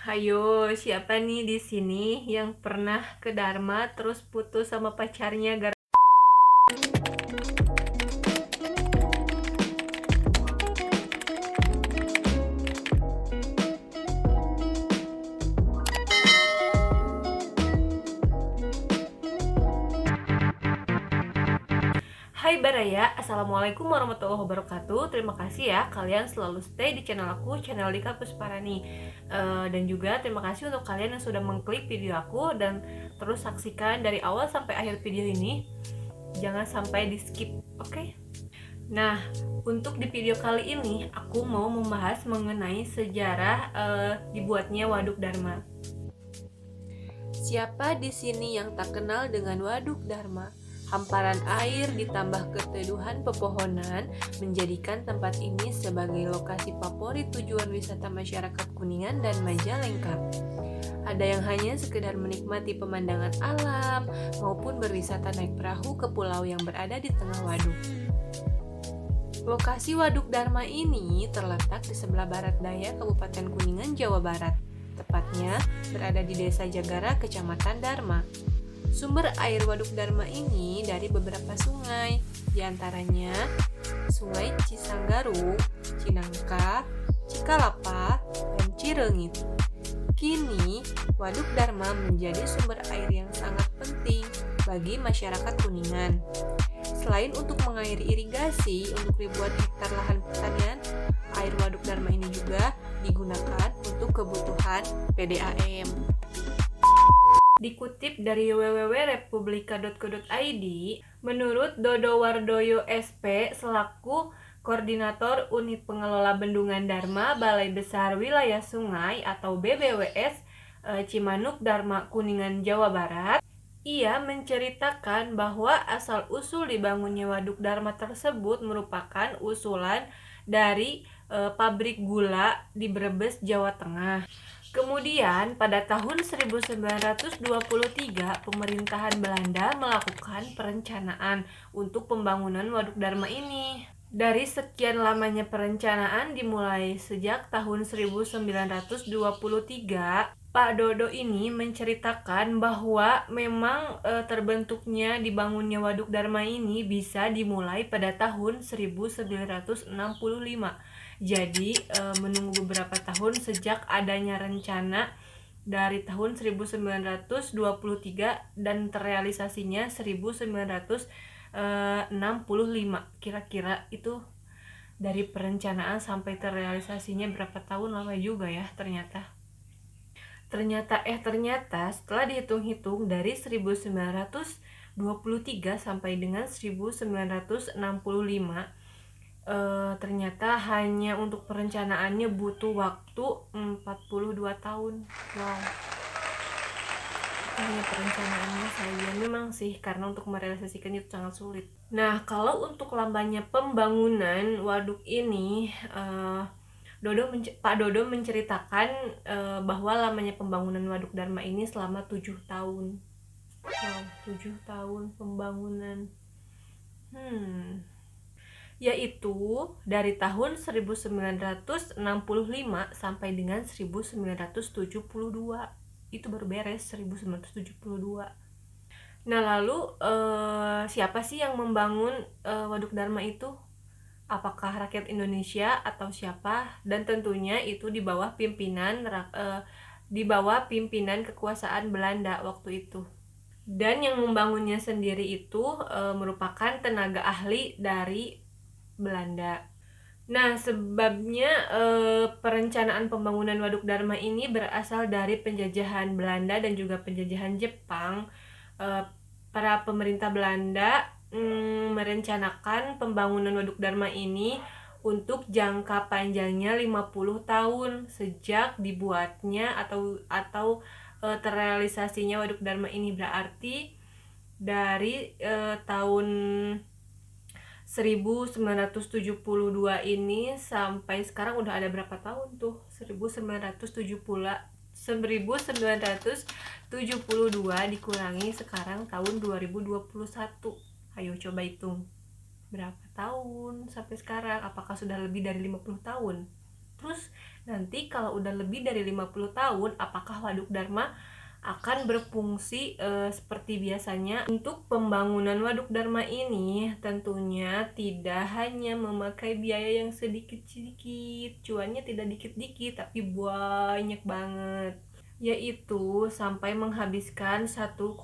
Hayo, siapa nih di sini yang pernah ke Dharma terus putus sama pacarnya gara. Hai Baraya, Assalamualaikum warahmatullahi wabarakatuh. Terima kasih ya kalian selalu stay di channel aku, channel Dika Pusparani. Dan juga terima kasih untuk kalian yang sudah mengklik video aku dan terus saksikan dari awal sampai akhir video ini. Jangan sampai di skip, oke? Nah, untuk di video kali ini aku mau membahas mengenai sejarah dibuatnya Waduk Dharma. Siapa di sini yang tak kenal dengan Waduk Dharma? Hamparan air ditambah keteduhan pepohonan menjadikan tempat ini sebagai lokasi favorit tujuan wisata masyarakat Kuningan dan Majalengka. Ada yang hanya sekedar menikmati pemandangan alam maupun berwisata naik perahu ke pulau yang berada di tengah waduk. Lokasi Waduk Dharma ini terletak di sebelah barat daya Kabupaten Kuningan, Jawa Barat. Tepatnya berada di Desa Jagara, Kecamatan Dharma. Sumber air Waduk Dharma ini dari beberapa sungai, diantaranya Sungai Cisanggarung, Cinangka, Cikalapa, dan Cirengit. Kini, Waduk Dharma menjadi sumber air yang sangat penting bagi masyarakat Kuningan. Selain untuk mengairi irigasi untuk ribuan hektar lahan pertanian, air Waduk Dharma ini juga digunakan untuk kebutuhan PDAM. Dikutip dari www.republika.co.id, menurut Dodo Wardoyo SP selaku Koordinator Unit Pengelola Bendungan Dharma Balai Besar Wilayah Sungai atau BBWS Cimanuk Dharma Kuningan, Jawa Barat, ia menceritakan bahwa asal-usul dibangunnya Waduk Dharma tersebut merupakan usulan dari pabrik gula di Brebes, Jawa Tengah. Kemudian pada tahun 1923 pemerintahan Belanda melakukan perencanaan untuk pembangunan Waduk Dharma ini. Dari sekian lamanya perencanaan dimulai sejak tahun 1923, Pak Dodo ini menceritakan bahwa memang terbentuknya dibangunnya Waduk Dharma ini bisa dimulai pada tahun 1965. Jadi menunggu beberapa tahun sejak adanya rencana dari tahun 1923 dan terrealisasinya 1965. Kira-kira itu dari perencanaan sampai terrealisasinya berapa tahun, lama juga ya ternyata. Ternyata setelah dihitung-hitung dari 1923 sampai dengan 1965, ternyata hanya untuk perencanaannya butuh waktu 42 tahun. Wow. Hanya perencanaannya saja memang sih, karena untuk merealisasikan itu sangat sulit. Nah, kalau untuk lamanya pembangunan waduk ini, Pak Dodo menceritakan bahwa lamanya pembangunan Waduk Dharma ini selama 7 tahun. Wow, 7 tahun pembangunan. Yaitu dari tahun 1965 sampai dengan 1972. Itu baru beres 1972. Nah, lalu siapa sih yang membangun Waduk Dharma itu? Apakah rakyat Indonesia atau siapa? Dan tentunya itu di bawah pimpinan kekuasaan Belanda waktu itu. Dan yang membangunnya sendiri itu merupakan tenaga ahli dari Belanda. Nah, sebabnya perencanaan pembangunan Waduk Dharma ini berasal dari penjajahan Belanda dan juga penjajahan Jepang. Para pemerintah Belanda merencanakan pembangunan Waduk Dharma ini untuk jangka panjangnya 50 tahun sejak dibuatnya atau terrealisasinya Waduk Dharma ini, berarti dari tahun 1972 ini sampai sekarang udah ada berapa tahun tuh? 1972 dikurangi sekarang tahun 2021. Ayo coba hitung. Berapa tahun sampai sekarang? Apakah sudah lebih dari 50 tahun? Terus nanti kalau udah lebih dari 50 tahun, apakah Waduk Dharma akan berfungsi seperti biasanya? Untuk pembangunan Waduk Dharma ini tentunya tidak hanya memakai biaya yang sedikit-sedikit, cuannya tidak dikit-dikit tapi banyak banget, yaitu sampai menghabiskan 1,5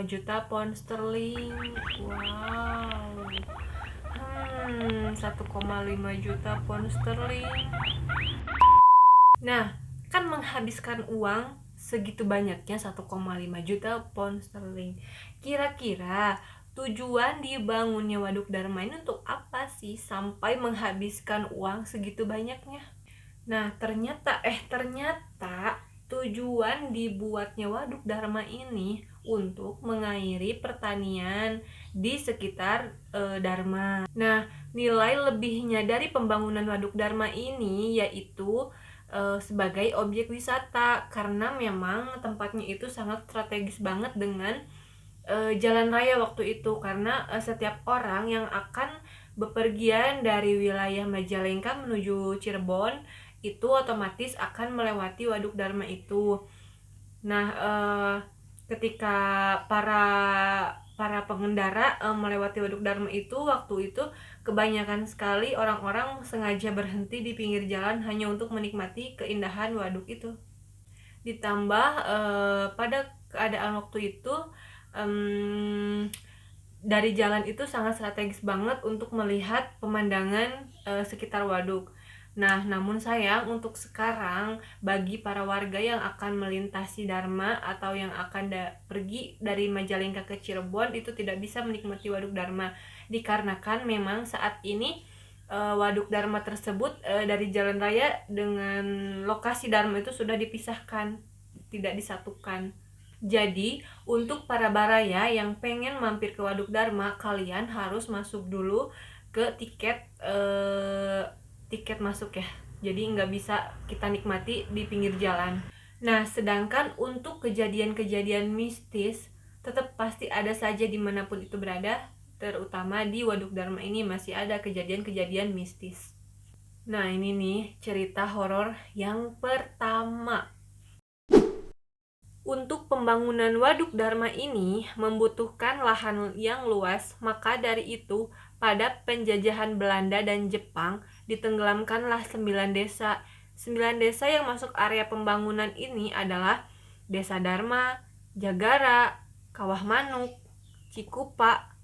juta pound sterling. Wow. 1,5 juta pound sterling. Nah, kan menghabiskan uang segitu banyaknya 1,5 juta pound sterling. Kira-kira tujuan dibangunnya Waduk Dharma ini untuk apa sih sampai menghabiskan uang segitu banyaknya? Nah, ternyata tujuan dibuatnya Waduk Dharma ini untuk mengairi pertanian di sekitar Dharma. Nah, nilai lebihnya dari pembangunan Waduk Dharma ini yaitu sebagai objek wisata, karena memang tempatnya itu sangat strategis banget dengan jalan raya waktu itu, karena setiap orang yang akan bepergian dari wilayah Majalengka menuju Cirebon itu otomatis akan melewati Waduk Dharma itu. Nah, ketika para pengendara melewati Waduk Dharma itu, waktu itu kebanyakan sekali orang-orang sengaja berhenti di pinggir jalan hanya untuk menikmati keindahan waduk itu. Ditambah pada keadaan waktu itu dari jalan itu sangat strategis banget untuk melihat pemandangan sekitar waduk. Nah, namun sayang untuk sekarang bagi para warga yang akan melintasi Dharma atau yang akan pergi dari Majalengka ke Cirebon itu tidak bisa menikmati Waduk Dharma, dikarenakan memang saat ini Waduk Dharma tersebut dari jalan raya dengan lokasi Dharma itu sudah dipisahkan, tidak disatukan. Jadi, untuk para baraya yang pengen mampir ke Waduk Dharma, kalian harus masuk dulu ke tiket masuk ya. Jadi nggak bisa kita nikmati di pinggir jalan. Nah, sedangkan untuk kejadian-kejadian mistis tetap pasti ada saja dimanapun itu berada, terutama di Waduk Dharma ini masih ada kejadian-kejadian mistis. Nah, ini nih cerita horor yang pertama. Untuk pembangunan Waduk Dharma ini membutuhkan lahan yang luas, maka dari itu pada penjajahan Belanda dan Jepang ditenggelamkanlah 9 desa. 9 desa yang masuk area pembangunan ini adalah Desa Dharma, Jagara, Kawah Manuk, Cikupa,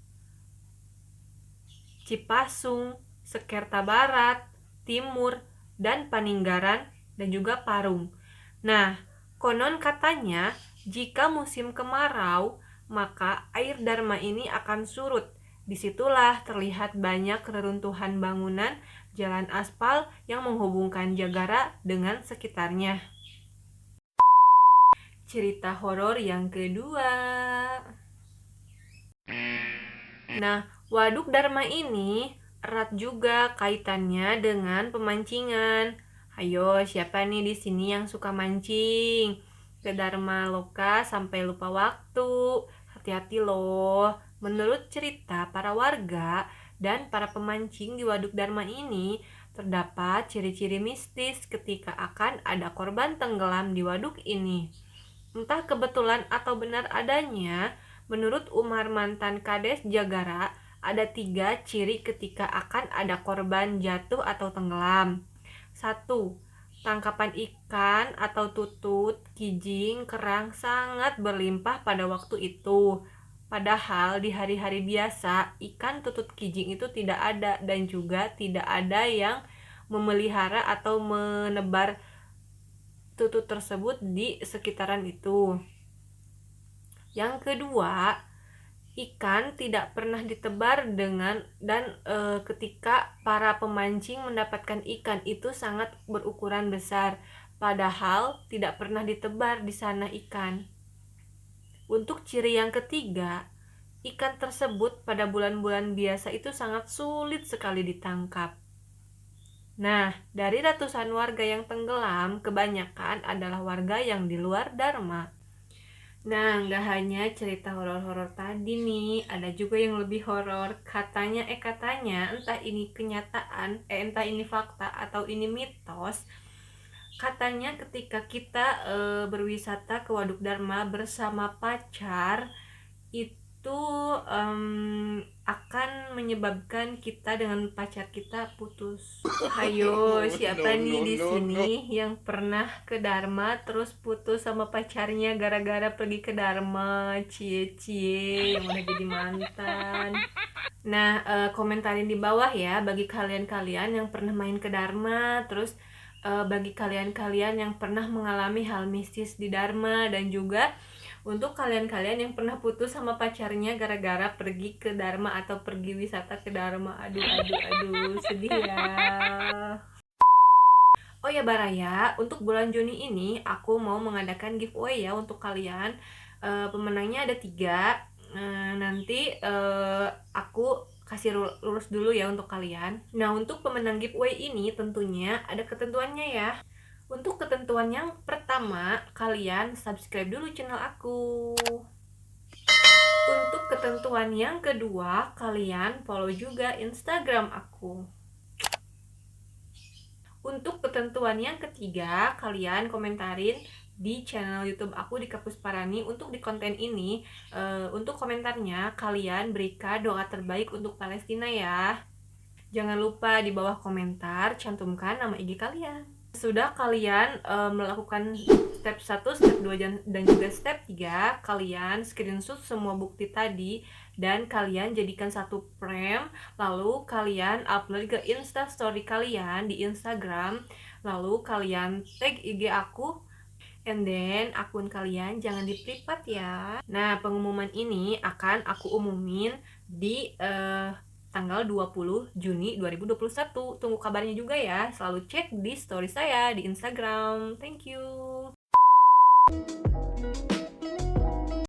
Cipasung, Sekerta Barat, Timur, dan Paninggaran, dan juga Parung. Nah, konon katanya jika musim kemarau, maka air Dharma ini akan surut. Disitulah terlihat banyak reruntuhan bangunan, jalan aspal yang menghubungkan Jagara dengan sekitarnya. Cerita horor yang kedua. Nah, Waduk Dharma ini erat juga kaitannya dengan pemancingan. Ayo, siapa nih di sini yang suka mancing? Ke Dharma Loka sampai lupa waktu. Hati-hati loh. Menurut cerita para warga dan para pemancing di Waduk Dharma ini, terdapat ciri-ciri mistis ketika akan ada korban tenggelam di waduk ini. Entah kebetulan atau benar adanya, menurut Umar mantan Kades Jagara, ada 3 ciri ketika akan ada korban jatuh atau tenggelam. 1. Tangkapan ikan atau tutut, kijing, kerang sangat berlimpah pada waktu itu. Padahal di hari-hari biasa, ikan tutut kijing itu tidak ada dan juga tidak ada yang memelihara atau menebar tutut tersebut di sekitaran itu. Yang kedua, ikan tidak pernah ditebar ketika para pemancing mendapatkan ikan itu sangat berukuran besar, padahal tidak pernah ditebar di sana ikan. Untuk ciri yang ketiga, ikan tersebut pada bulan-bulan biasa itu sangat sulit sekali ditangkap. Nah, dari ratusan warga yang tenggelam, kebanyakan adalah warga yang di luar Dharma. Nah, nggak hanya cerita horor-horor tadi nih, ada juga yang lebih horor. Katanya, entah ini kenyataan, entah ini fakta atau ini mitos, Katanya ketika kita berwisata ke Waduk Dharma bersama pacar itu akan menyebabkan kita dengan pacar kita putus. Hayo, siapa nih di sini yang pernah ke Dharma terus putus sama pacarnya gara-gara pergi ke Dharma? Cie-cie yang udah jadi mantan. Nah, komentarin di bawah ya bagi kalian-kalian yang pernah main ke Dharma, terus bagi kalian-kalian yang pernah mengalami hal mistis di Dharma, dan juga untuk kalian-kalian yang pernah putus sama pacarnya gara-gara pergi ke Dharma atau pergi wisata ke Dharma. Aduh, aduh, aduh, sedih ya. Oh ya Baraya, untuk bulan Juni ini aku mau mengadakan giveaway ya untuk kalian. Pemenangnya ada 3. Nanti aku kasih lurus dulu ya untuk kalian. Nah, untuk pemenang giveaway ini tentunya ada ketentuannya ya. Untuk ketentuan yang pertama, kalian subscribe dulu channel aku. Untuk ketentuan yang kedua, kalian follow juga Instagram aku. Untuk ketentuan yang ketiga, kalian komentarin di channel YouTube aku di Kapus Parani. Untuk di konten ini, untuk komentarnya kalian berikan doa terbaik untuk Palestina ya. Jangan lupa di bawah komentar cantumkan nama IG kalian. Sudah kalian melakukan step 1, step 2, dan juga step 3, kalian screenshot semua bukti tadi dan kalian jadikan satu frame, lalu kalian upload ke Instastory kalian di Instagram, lalu kalian tag IG aku, and then akun kalian jangan di privat ya. Nah, pengumuman ini akan aku umumin di tanggal 20 Juni 2021. Tunggu kabarnya juga ya. Selalu cek di story saya di Instagram. Thank you.